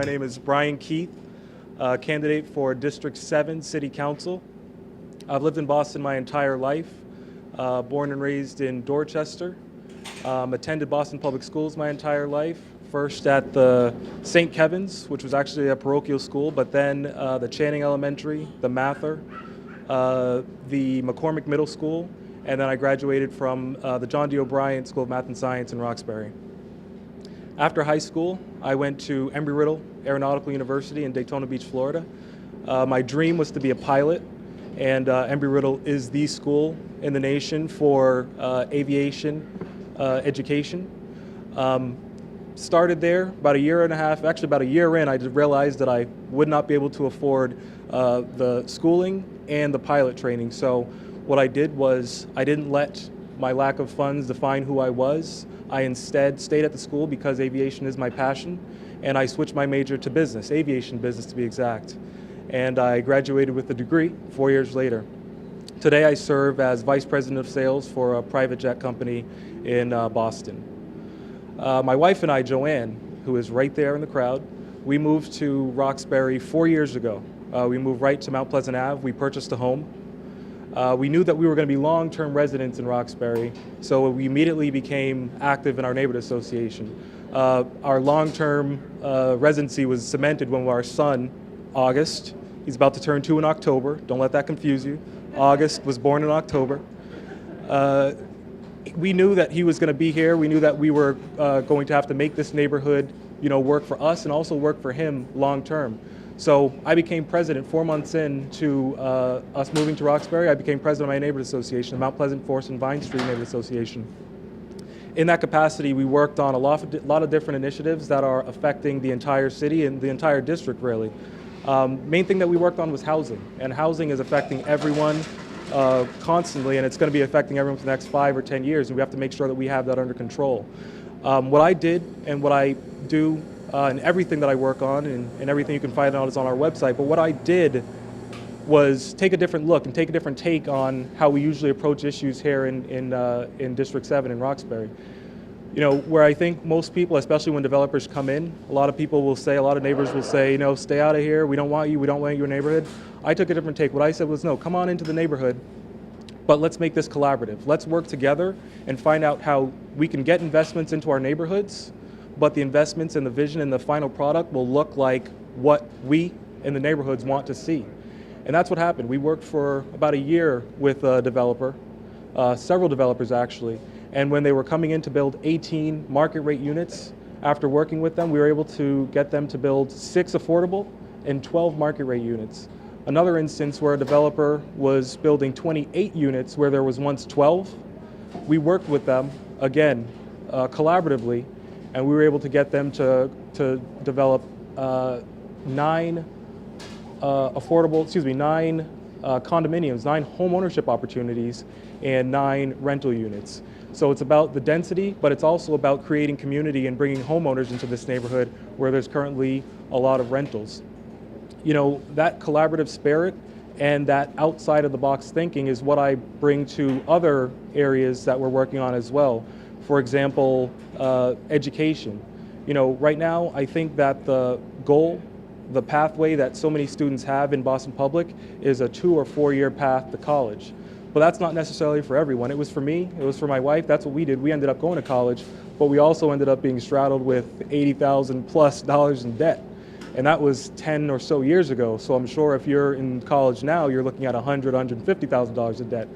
name is Brian Keith, candidate for District 7 City Council. I've lived in Boston my entire life, born and raised in Dorchester, attended Boston Public Schools my entire life, first at the St. Kevin's, which was actually a parochial school, but then the Channing Elementary, the Mather, the McCormick Middle School, and then I graduated from the John D. O'Brien School of Math and Science in Roxbury. After high school, I went to Embry-Riddle Aeronautical University in Daytona Beach, Florida. My dream was to be a pilot, and Embry-Riddle is the school in the nation for aviation education. Started there about a year and a half, actually about a year in, I just realized that I would not be able to afford the schooling and the pilot training. So what I did was I didn't let my lack of funds define who I was. I instead stayed at the school because aviation is my passion, and I switched my major to business, aviation business to be exact. And I graduated with a degree 4 years later. Today I serve as Vice President of Sales for a private jet company in Boston. My wife and I, Joanne, who is right there in the crowd, we moved to Roxbury 4 years ago. We moved right to Mount Pleasant Ave. We purchased a home. We knew that we were going to be long-term residents in Roxbury, so we immediately became active in our neighborhood association. Our long-term residency was cemented when our son, August, he's about to turn 2 in October, don't let that confuse you. August was born in October. We knew that he was going to be here. We knew that we were going to have to make this neighborhood, work for us and also work for him long term. So I became president 4 months into us moving to Roxbury. I became president of my neighborhood association, the Mount Pleasant Forest and Vine Street Neighborhood Association. In that capacity, we worked on a lot of different initiatives that are affecting the entire city and the entire district, really. Main thing that we worked on was housing, and housing is affecting everyone constantly, and it's going to be affecting everyone for the next 5 or 10 years, and we have to make sure that we have that under control. What I did and what I do and everything that I work on and everything you can find out is on our website, but what I did was take a different look and take a different take on how we usually approach issues here in District 7 in Roxbury. Where I think most people, especially when developers come in, a lot of people will say, a lot of neighbors will say, stay out of here, we don't want you, we don't want your neighborhood. I took a different take. What I said was, no, come on into the neighborhood, but let's make this collaborative. Let's work together and find out how we can get investments into our neighborhoods, but the investments and the vision and the final product will look like what we in the neighborhoods want to see. And that's what happened. We worked for about a year with a developer, several developers actually, and when they were coming in to build 18 market rate units, after working with them, we were able to get them to build 6 affordable and 12 market rate units. Another instance where a developer was building 28 units where there was once 12, we worked with them, again, collaboratively, and we were able to get them to develop 9 condominiums, 9 home ownership opportunities, and 9 rental units. So it's about the density, but it's also about creating community and bringing homeowners into this neighborhood where there's currently a lot of rentals. That collaborative spirit and that outside of the box thinking is what I bring to other areas that we're working on as well. For example, education. Right now, I think that the goal, the pathway that so many students have in Boston Public is a 2 or 4 year path to college. But that's not necessarily for everyone. It was for me, it was for my wife, that's what we did. We ended up going to college, but we also ended up being straddled with $80,000 plus in debt. And that was 10 or so years ago. So I'm sure if you're in college now, you're looking at $150,000 in debt.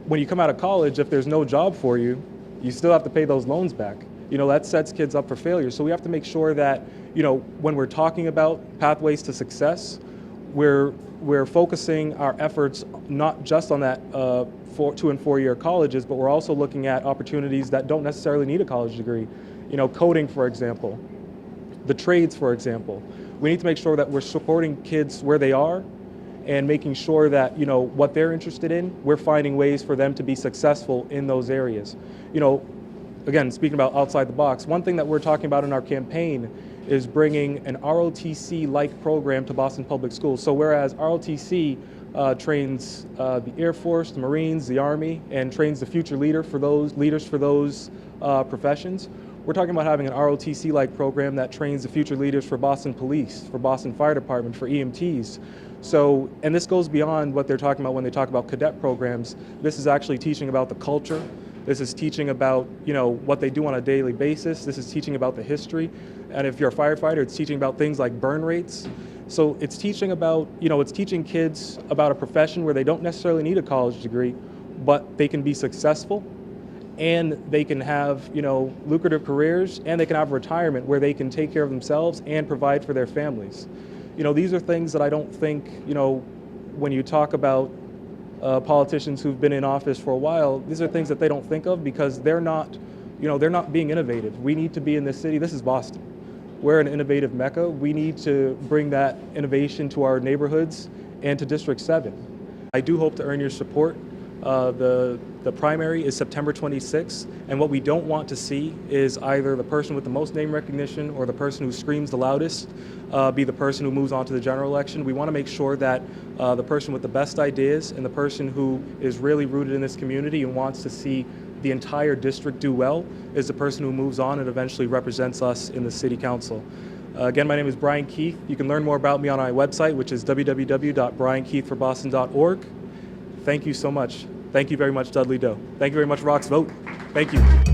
When you come out of college, if there's no job for you, you still have to pay those loans back. That sets kids up for failure. So we have to make sure that, when we're talking about pathways to success, we're focusing our efforts not just on that 2 and 4 year colleges, but we're also looking at opportunities that don't necessarily need a college degree. Coding, for example, the trades, for example. We need to make sure that we're supporting kids where they are and making sure that, what they're interested in, we're finding ways for them to be successful in those areas. Again, speaking about outside the box, one thing that we're talking about in our campaign is bringing an ROTC-like program to Boston Public Schools. So whereas ROTC trains the Air Force, the Marines, the Army, and trains the future leaders for those professions, We're talking about having an ROTC-like program that trains the future leaders for Boston Police, for Boston Fire Department, for EMTs. So, and this goes beyond what they're talking about when they talk about cadet programs. This is actually teaching about the culture. This is teaching about, what they do on a daily basis. This is teaching about the history. And if you're a firefighter, it's teaching about things like burn rates. So it's teaching about, it's teaching kids about a profession where they don't necessarily need a college degree, but they can be successful and they can have, lucrative careers, and they can have retirement where they can take care of themselves and provide for their families. These are things that I don't think, when you talk about politicians who've been in office for a while, these are things that they don't think of because they're not being innovative. We need to be in this city. This is Boston. We're an innovative mecca. We need to bring that innovation to our neighborhoods and to District 7. I do hope to earn your support. The primary is September 26th, and what we don't want to see is either the person with the most name recognition or the person who screams the loudest be the person who moves on to the general election. We want to make sure that the person with the best ideas and the person who is really rooted in this community and wants to see the entire district do well is the person who moves on and eventually represents us in the City Council. Again, my name is Brian Keith. You can learn more about me on my website, which is www.briankeithforboston.org. Thank you so much. Thank you very much, Dudley Dough. Thank you very much, RoxVote. Thank you.